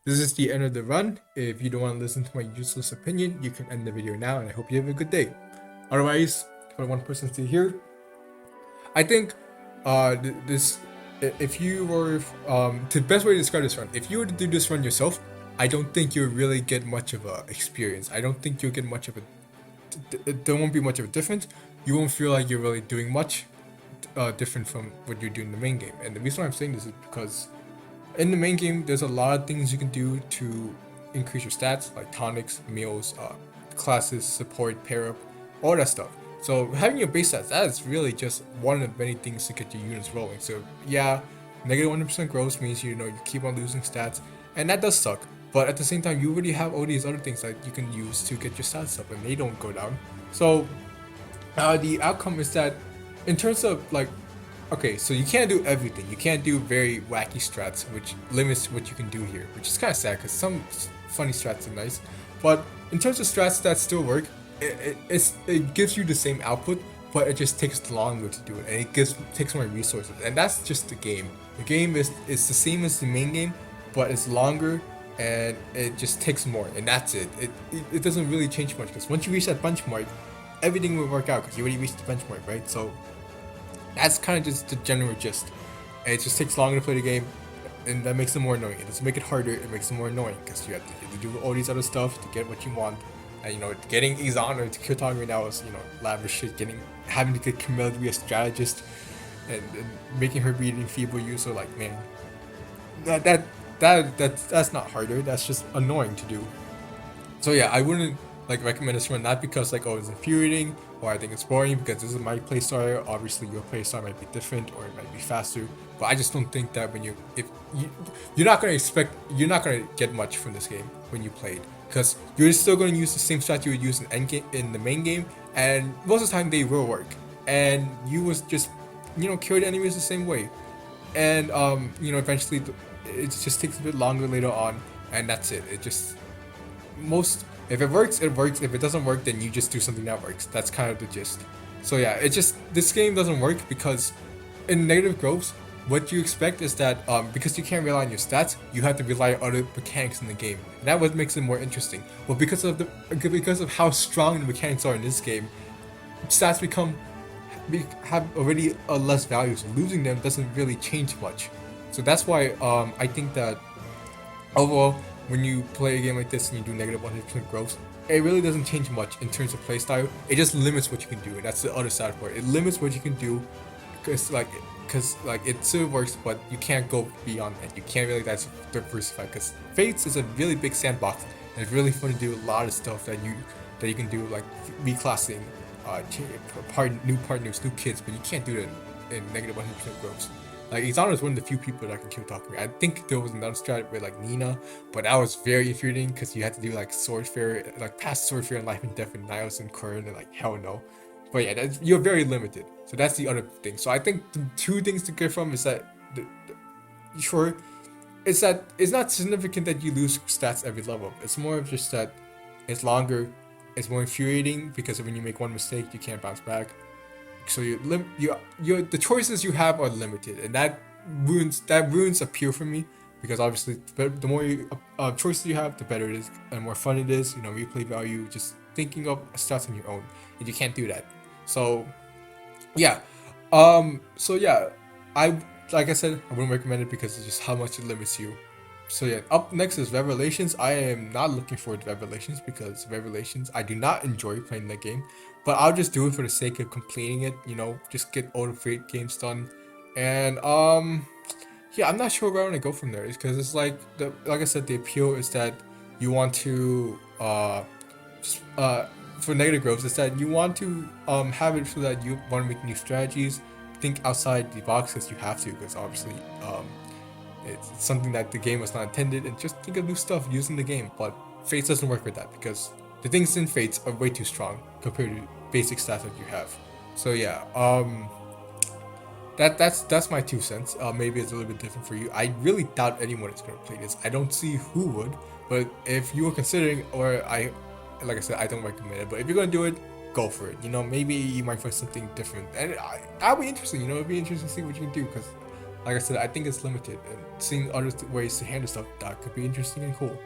This is the end of the run. If you don't want to listen to my useless opinion, you can end the video now, and I hope you have a good day. Otherwise, for one person still here, I think this if you were the best way to describe this run, if you were to do this run yourself, I don't think you'll really get much of a experience. I don't think you'll get much of a there won't be much of a difference. You won't feel like you're really doing much different from what you're doing in the main game. And the reason why I'm saying this is because in the main game, there's a lot of things you can do to increase your stats, like tonics, meals, classes, support, pair up, all that stuff. So having your base stats, that is really just one of many things to get your units rolling. So yeah, negative 100% growth means you keep on losing stats, and that does suck. But at the same time, you already have all these other things that you can use to get your stats up, and they don't go down. So the outcome is that, in terms of like, okay, so you can't do everything. You can't do very wacky strats, which limits what you can do here, which is kind of sad because some funny strats are nice. But in terms of strats that still work, it gives you the same output, but it just takes longer to do it, and it takes more resources, and that's just the game. The game is the same as the main game, but it's longer and it just takes more, and that's it. It doesn't really change much because once you reach that benchmark, everything will work out because you already reached the benchmark, right? So that's kind of just the general gist. And it just takes longer to play the game, and that makes it more annoying. It doesn't make it harder, it makes it more annoying because you have to do all these other stuff to get what you want. And getting Izana to kill target right now is lavish shit. Having to get Camille to be a strategist, and making her be an enfeeble user, like, man, that's not harder. That's just annoying to do. So yeah, I wouldn't recommend this one, not because it's infuriating or I think it's boring, because this is my playstyle. Obviously your playstyle might be different or it might be faster, but I just don't think that you're not gonna get much from this game when you play it, because you're still gonna use the same strat you would use in endgame, in the main game, and most of the time they will work, and you was just kill the enemies the same way, and eventually it just takes a bit longer later on, and that's it. It just most if it works, it works. If it doesn't work, then you just do something that works. That's kind of the gist. So yeah, this game doesn't work because in negative growths, what you expect is that because you can't rely on your stats, you have to rely on other mechanics in the game, and that what makes it more interesting. But because of how strong the mechanics are in this game, stats have already a less value. So losing them doesn't really change much. So that's why I think that overall, when you play a game like this and you do negative 100% growth, it really doesn't change much in terms of playstyle. It just limits what you can do, and that's the other side for it. It limits what you can do, because it still works, but you can't go beyond that. You can't really diversify, because Fates is a really big sandbox, and it's really fun to do a lot of stuff that you can do, like reclassing, new partners, new kids, but you can't do it in negative 100% growth. Like, Izana is one of the few people that can kill Takumi. I think there was another strat with Nina, but that was very infuriating because you had to do sword fair, past sword fair and life and death and Niles and Curran, and hell no. But yeah, you're very limited. So that's the other thing. So I think the two things to get from is that sure, it's not significant that you lose stats every level. It's more of just that it's longer, it's more infuriating because when you make one mistake, you can't bounce back. So the choices you have are limited, and that ruins appeal for me, because obviously the more choices you have, the better it is and more fun it is. Replay value, just thinking of stats on your own, and you can't do that. So yeah, I like I said, I wouldn't recommend it because it's just how much it limits you. So yeah, up next is Revelations. I am not looking forward to Revelations because Revelations, I do not enjoy playing that game, but I'll just do it for the sake of completing it. Just get all the Fate games done, and yeah, I'm not sure where I want to go from there. It's because it's like I said, the appeal is that you want to for negative growth is that you want to have it so that you want to make new strategies, think outside the box because you have to, because obviously it's something that the game was not intended, and just think of new stuff using the game. But Fates doesn't work with that because the things in Fates are way too strong compared to basic stats that you have. So yeah, that's my 2 cents. Maybe it's a little bit different for you. I really doubt anyone is gonna play this. I don't see who would, but if you were considering, like I said, I don't recommend it. But if you're gonna do it, go for it. Maybe you might find something different, and that'll be interesting. It'll be interesting to see what you can do, because like I said, I think it's limited, and seeing other ways to handle stuff that could be interesting and cool.